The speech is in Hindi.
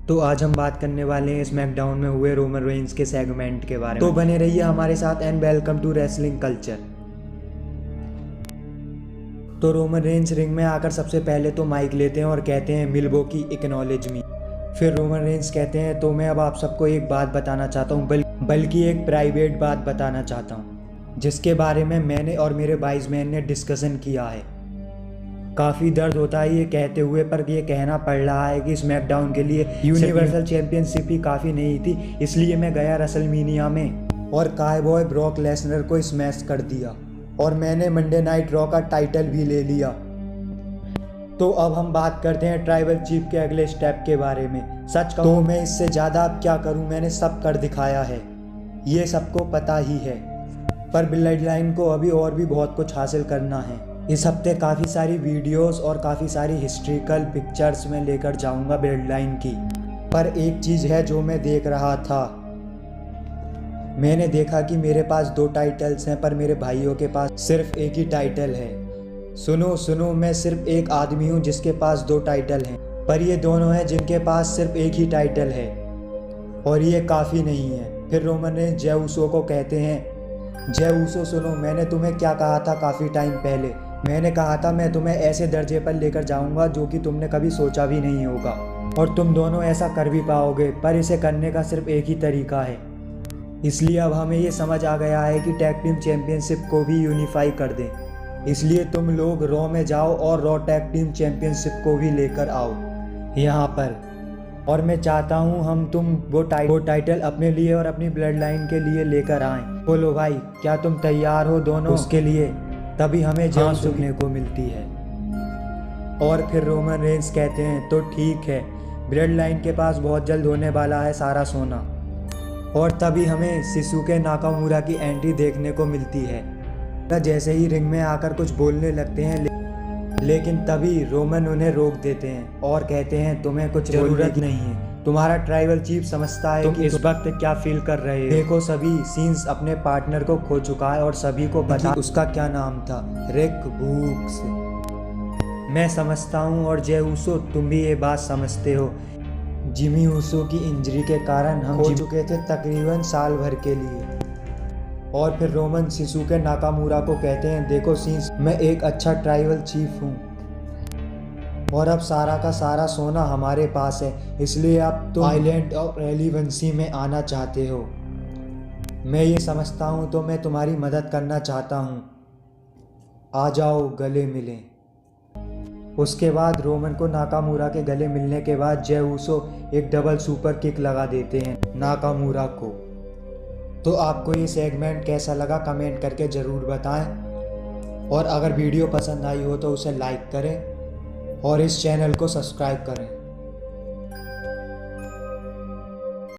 तो आज हम बात करने वाले हैं स्मैकडाउन में हुए रोमन रेंस के सेगमेंट के बारे में। तो बने रहिए हमारे साथ and welcome to wrestling culture. तो रोमन रेंस रिंग में आकर सबसे पहले तो माइक लेते हैं और कहते हैं मिल्वॉकी एक्नॉलेज मी। फिर रोमन रेंस कहते हैं तो मैं अब आप सबको एक बात बताना चाहता हूँ, बल्कि एक प्राइवेट बात बताना चाहता हूँ जिसके बारे में मैंने और मेरे वाइज मैन ने डिस्कशन किया है। काफ़ी दर्द होता है ये कहते हुए, पर ये कहना पड़ रहा है कि स्मैकडाउन के लिए यूनिवर्सल चैंपियनशिप ही काफ़ी नहीं थी, इसलिए मैं गया रेसलमेनिया में और कायबॉय ब्रॉक लेसनर को स्मैश कर दिया और मैंने मंडे नाइट रॉ का टाइटल भी ले लिया। तो अब हम बात करते हैं ट्राइबल चीफ के अगले स्टेप के बारे में। सच कहूँ तो मैं इससे ज़्यादा अब क्या करूँ, मैंने सब कर दिखाया है, ये सबको पता ही है, पर ब्लड लाइन को अभी और भी बहुत कुछ हासिल करना है। इस हफ्ते काफ़ी सारी वीडियोस और काफ़ी सारी हिस्ट्रिकल पिक्चर्स में लेकर जाऊंगा ब्लड लाइन की। पर एक चीज़ है जो मैं देख रहा था, मैंने देखा कि मेरे पास 2 टाइटल्स हैं पर मेरे भाइयों के पास सिर्फ एक ही टाइटल है। सुनो, मैं सिर्फ एक आदमी हूँ जिसके पास 2 टाइटल हैं, पर ये दोनों हैं जिनके पास सिर्फ एक ही टाइटल है और ये काफ़ी नहीं है। फिर रोमन ने जय उसो को कहते हैं, जय उसो सुनो, मैंने तुम्हें क्या कहा था काफ़ी टाइम पहले। मैंने कहा था मैं तुम्हें ऐसे दर्जे पर लेकर जाऊंगा जो कि तुमने कभी सोचा भी नहीं होगा और तुम दोनों ऐसा कर भी पाओगे, पर इसे करने का सिर्फ एक ही तरीका है। इसलिए अब हमें ये समझ आ गया है कि टैग टीम चैंपियनशिप को भी यूनिफाई कर दें। इसलिए तुम लोग रॉ में जाओ और रॉ टैग टीम चैंपियनशिप को भी लेकर आओ यहाँ पर, और मैं चाहता हूँ हम तुम वो टाइटल अपने लिए और अपनी ब्लड लाइन के लिए लेकर आएँ। बोलो भाई, क्या तुम तैयार हो दोनों उसके लिए? तभी हमें जान सुनने को मिलती है। और फिर रोमन रेंस कहते हैं तो ठीक है, ब्लड लाइन के पास बहुत जल्द होने वाला है सारा सोना। और तभी हमें शिजुके नाकामुरा की एंट्री देखने को मिलती है। जैसे ही रिंग में आकर कुछ बोलने लगते हैं, लेकिन तभी रोमन उन्हें रोक देते हैं और कहते हैं तुम्हें कुछ जरूरत नहीं है, तुम्हारा ट्राइबल चीफ समझता है कि इस वक्त क्या फील कर रहे हो। देखो सभी, सीन्स अपने पार्टनर को खो चुका है और सभी को पता उसका क्या नाम था, रिक बूक्स। मैं समझता हूँ और जय उसो तुम भी ये बात समझते हो, जिमी उसो की इंजरी के कारण हम खो चुके थे तकरीबन साल भर के लिए। और फिर रोमन शिजुके नाकामुरा को कहते हैं देखो सीन्स, मैं एक अच्छा ट्राइबल चीफ हूँ और अब सारा का सारा सोना हमारे पास है, इसलिए अब तुम आइलैंड ऑफ रेलिवेंसी में आना चाहते हो। मैं ये समझता हूँ तो मैं तुम्हारी मदद करना चाहता हूँ, आ जाओ गले मिलें। उसके बाद रोमन को नाकामुरा के गले मिलने के बाद जय उसो एक डबल सुपर किक लगा देते हैं नाकामुरा को। तो आपको ये सेगमेंट कैसा लगा कमेंट करके ज़रूर बताएं, और अगर वीडियो पसंद आई हो तो उसे लाइक करें और इस चैनल को सब्सक्राइब करें।